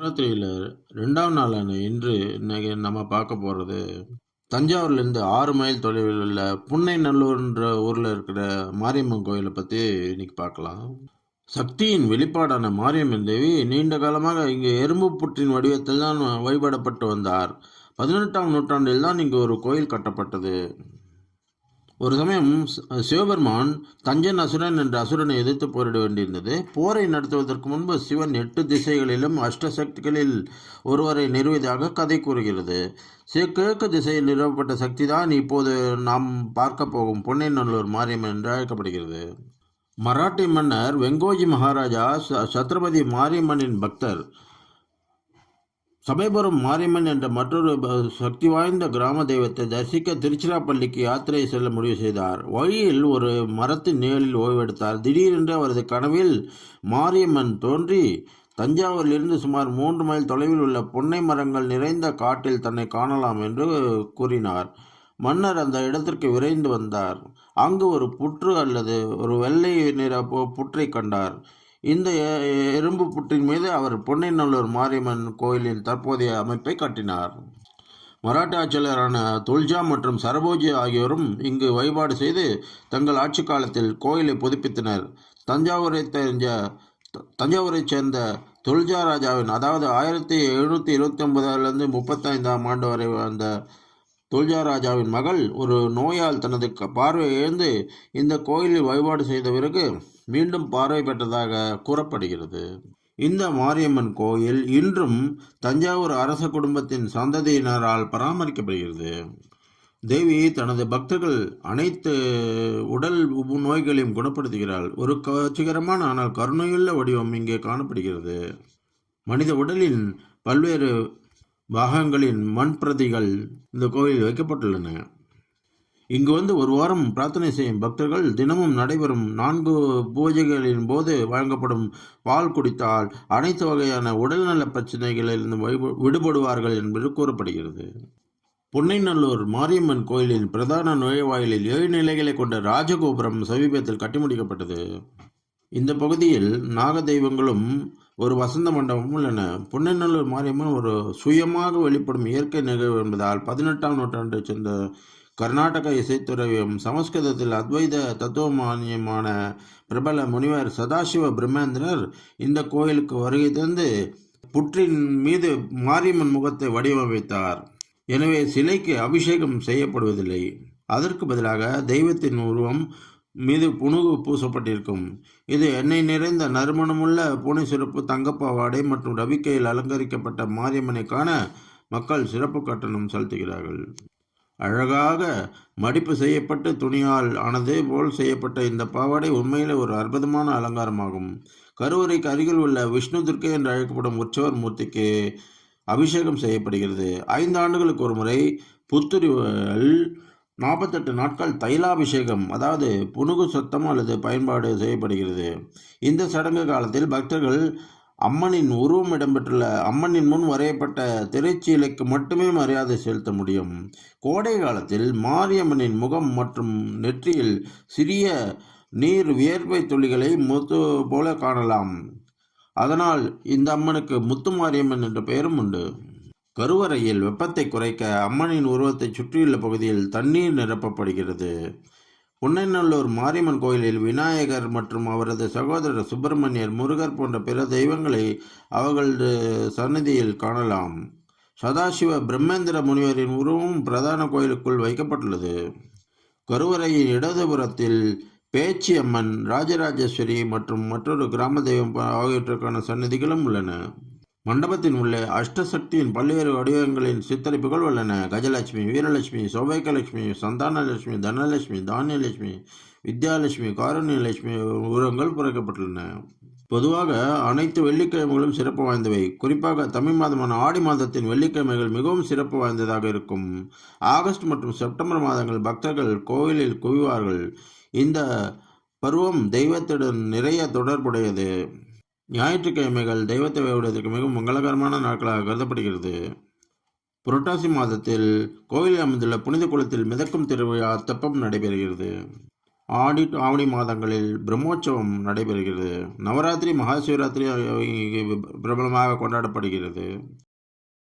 நவராத்திரியில 2ஆம் நாளான இன்று இன்னைக்கு நம்ம பார்க்க போறது, தஞ்சாவூர்லேருந்து 6 மைல் தொலைவில் உள்ள புன்னைநல்லூர்ன்ற ஊர்ல இருக்கிற மாரியம்மன் கோயில பத்தி இன்னைக்கு பார்க்கலாம். சக்தியின் வெளிப்பாடான மாரியம்மன் தேவி நீண்ட காலமாக இங்கு எறும்பு புற்றின் வடிவத்தில் தான் வழிபடப்பட்டு வந்தார். 18ஆம் நூற்றாண்டில் தான் இங்கு ஒரு கோயில் கட்டப்பட்டது. ஒரு சமயம் சிவபெருமான் தஞ்சன் அசுரன் என்ற அசுரனை எதிர்த்து போரிட வேண்டியிருந்தது. போரை நடத்துவதற்கு முன்பு சிவன் 8 திசைகளிலும் அஷ்டசக்திகளில் ஒருவரை நிறுவியதாக கதை கூறுகிறது. கிழக்கு திசையில் நிறுவப்பட்ட சக்தி தான் இப்போது நாம் பார்க்க போகும் பொன்னைநல்லூர் மாரியம்மன் என்று அழைக்கப்படுகிறது. மராட்டி மன்னர் வெங்கோஜி மகாராஜா சத்ரபதி மாரியம்மனின் பக்தர். சமயபுரம் மாரியம்மன் என்ற மற்றொரு சக்தி வாய்ந்த கிராம தெய்வத்தை தரிசிக்க திருச்சிராப்பள்ளிக்கு யாத்திரை செல்ல முடிவு செய்தார். வழியில் ஒரு மரத்தின் நிழலில் ஓய்வெடுத்தார். திடீரென்று அவரது கனவில் மாரியம்மன் தோன்றி தஞ்சாவூரிலிருந்து சுமார் 3 மைல் தொலைவில் உள்ள புன்னை மரங்கள் நிறைந்த காட்டில் தன்னை காணலாம் என்று கூறினார். மன்னர் அந்த இடத்திற்கு விரைந்து வந்தார். அங்கு ஒரு புற்று அல்லது ஒரு வெள்ளை நிற புற்றை கண்டார். இந்த எறும்பு புற்றின் மீது அவர் பொன்னைநல்லூர் மாரியம்மன் கோயிலின் தற்போதைய அமைப்பை கட்டினார். மராட்டா ஆட்சியாளரான துல்ஜா மற்றும் சரபோஜி ஆகியோரும் இங்கு வழிபாடு செய்து தங்கள் ஆட்சி காலத்தில் கோயிலை புதுப்பித்தனர். தஞ்சாவூரைச் சேர்ந்த துல்ஜா ராஜாவின், அதாவது 1729 35ஆம் ஆண்டு வரை வாழ்ந்த துல்ஜா ராஜாவின் மகள் ஒரு நோயால் தனது பார்வையை இழந்து இந்த கோயிலில் வழிபாடு செய்த பிறகு மீண்டும் பார்வை பெற்றதாக கூறப்படுகிறது. இந்த மாரியம்மன் கோயில் இன்றும் தஞ்சாவூர் அரச குடும்பத்தின் சந்ததியினரால் பராமரிக்கப்படுகிறது. தேவி தனது பக்தர்கள் அனைத்து உடல் நோய்களையும் குணப்படுத்துகிறாள். ஒரு கச்சிகரமான ஆனால் கருணையுள்ள வடிவம் இங்கே காணப்படுகிறது. மனித உடலின் பல்வேறு பாகங்களின் மண் பிரதிகள் இந்த கோயிலில் வைக்கப்பட்டுள்ளன. இங்கு வந்து ஒரு வாரம் பிரார்த்தனை செய்யும் பக்தர்கள் தினமும் நடைபெறும் 4 பூஜைகளின் போது வழங்கப்படும் பால் குடித்தால் அனைத்து வகையான உடல்நல பிரச்சனைகளிலிருந்து விடுபடுவார்கள் என்பது கூறப்படுகிறது. பொன்னைநல்லூர் மாரியம்மன் கோயிலின் பிரதான நுழைவாயிலில் 7 நிலைகளை கொண்ட ராஜகோபுரம் சமீபத்தில் கட்டி முடிக்கப்பட்டது. இந்த பகுதியில் நாக தெய்வங்களும் ஒரு வசந்த மண்டபமும் உள்ளன. பொன்னைநல்லூர் மாரியம்மன் ஒரு சுயமாக வெளிப்படும் இயற்கை நிகழ்வு என்பதால் 18ஆம் நூற்றாண்டைச் சேர்ந்த கர்நாடக இசைத்துறையும் சமஸ்கிருதத்தில் அத்வைத தத்துவமானியமான பிரபல முனிவர் சதாசிவ பிரம்மேந்திரர் இந்த கோயிலுக்கு வருகை தந்து புற்றின் மீது மாரியம்மன் முகத்தை வடிவமைத்தார். எனவே சிலைக்கு அபிஷேகம் செய்யப்படுவதில்லை. அதற்கு பதிலாக தெய்வத்தின் உருவம் மீது புனுகு பூசப்பட்டிருக்கும். இது எண்ணெய் நிறைந்த நறுமணமுள்ள பூனை சிறப்பு தங்கப்பாவாடை மற்றும் ரவிக்கையில் அலங்கரிக்கப்பட்ட மாரியம்மனை காண மக்கள் சிறப்பு கட்டணம் செலுத்துகிறார்கள். அழகாக மடிப்பு செய்யப்பட்டு துணியால் ஆனது போல் செய்யப்பட்ட இந்த பாவாடை உண்மையிலே ஒரு அற்புதமான அலங்காரமாகும். கருவறைக்கு அருகில் உள்ள விஷ்ணு துர்க்கை என்று அழைக்கப்படும் உற்சவர் மூர்த்திக்கு அபிஷேகம் செய்யப்படுகிறது. 5 ஆண்டுகளுக்கு ஒரு முறை புத்துரிவல் 48 நாட்கள் தைலாபிஷேகம், அதாவது புனுகு சத்தம் அல்லது பயன்பாடு செய்யப்படுகிறது. இந்த சடங்கு காலத்தில் பக்தர்கள் அம்மனின் உருவம் இடம்பெற்றுள்ள அம்மனின் முன் வரையப்பட்ட திரைச்சீலைக்கு மட்டுமே மரியாதை செலுத்த முடியும். கோடை காலத்தில் மாரியம்மனின் முகம் மற்றும் நெற்றியில் சிறிய நீர் வியர்வை துளிகளை முத்து போல காணலாம். அதனால் இந்த அம்மனுக்கு முத்து மாரியம்மன் என்ற பெயரும் உண்டு. கருவறையில் வெப்பத்தை குறைக்க அம்மனின் உருவத்தை சுற்றியுள்ள பகுதியில் தண்ணீர் நிரப்பப்படுகிறது. பொன்னைநல்லூர் மாரியம்மன் கோயிலில் விநாயகர் மற்றும் அவரது சகோதரர் சுப்பிரமணியர், முருகர் போன்ற பிற தெய்வங்களை அவர்களது சன்னதியில் காணலாம். சதாசிவ பிரம்மேந்திர முனிவரின் உருவம் பிரதான கோயிலுக்குள் வைக்கப்பட்டுள்ளது. கருவறையின் இடதுபுறத்தில் பேச்சி அம்மன், ராஜராஜேஸ்வரி மற்றும் மற்றொரு கிராம தெய்வம் ஆகியவற்றுக்கான சன்னதிகளும் உள்ளன. மண்டபத்தின் உள்ளே அஷ்டசக்தியின் பல்வேறு வடிவங்களின் சித்தரிப்புகள் உள்ளன. கஜலட்சுமி, வீரலட்சுமி, சௌபைக்கலட்சுமி, சந்தானலட்சுமி, தனலட்சுமி, தானியலட்சுமி, வித்யாலட்சுமி, காருண்யலட்சுமி உருவங்கள் பொறிக்கப்பட்டுள்ளன. பொதுவாக அனைத்து வெள்ளிக்கிழமைகளும் சிறப்பு வாய்ந்தவை. குறிப்பாக தமிழ் மாதமான ஆடி மாதத்தின் வெள்ளிக்கிழமைகள் மிகவும் சிறப்பு வாய்ந்ததாக இருக்கும். ஆகஸ்ட் மற்றும் செப்டம்பர் மாதங்கள் பக்தர்கள் கோவிலில் குவிவார்கள். இந்த பருவம் தெய்வத்துடன் நிறைய தொடர்புடையது. ஞாயிற்றுக்கிழமைகள் தெய்வத்தை வழிபடுவதற்கு மிகவும் மங்களகரமான நாட்களாக கருதப்படுகிறது. புரட்டாசி மாதத்தில் கோயிலில் அமைந்துள்ள புனித குளத்தில் மிதக்கும் திருவிழா தெப்பம் நடைபெறுகிறது. ஆடி ஆவணி மாதங்களில் பிரம்மோற்சவம் நடைபெறுகிறது. நவராத்திரி, மகா சிவராத்திரி பிரபலமாக கொண்டாடப்படுகிறது.